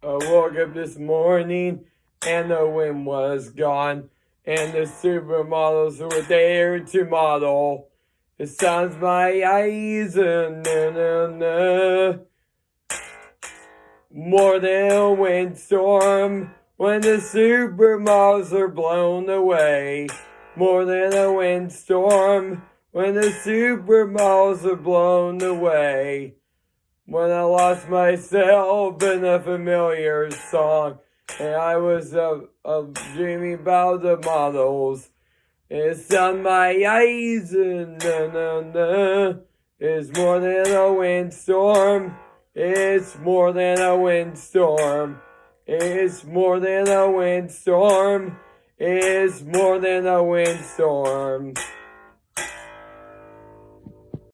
I woke up this morning and the wind was gone, and the supermodels were there to model. It sounds my eyes, more than a windstorm when the supermodels are blown away. More than a windstorm when the supermodels are blown away. When I lost myself in a familiar song, and I was dreaming about the models. It's on my eyes, it's more than a windstorm. It's more than a windstorm. It's more than a windstorm. It's more than a windstorm.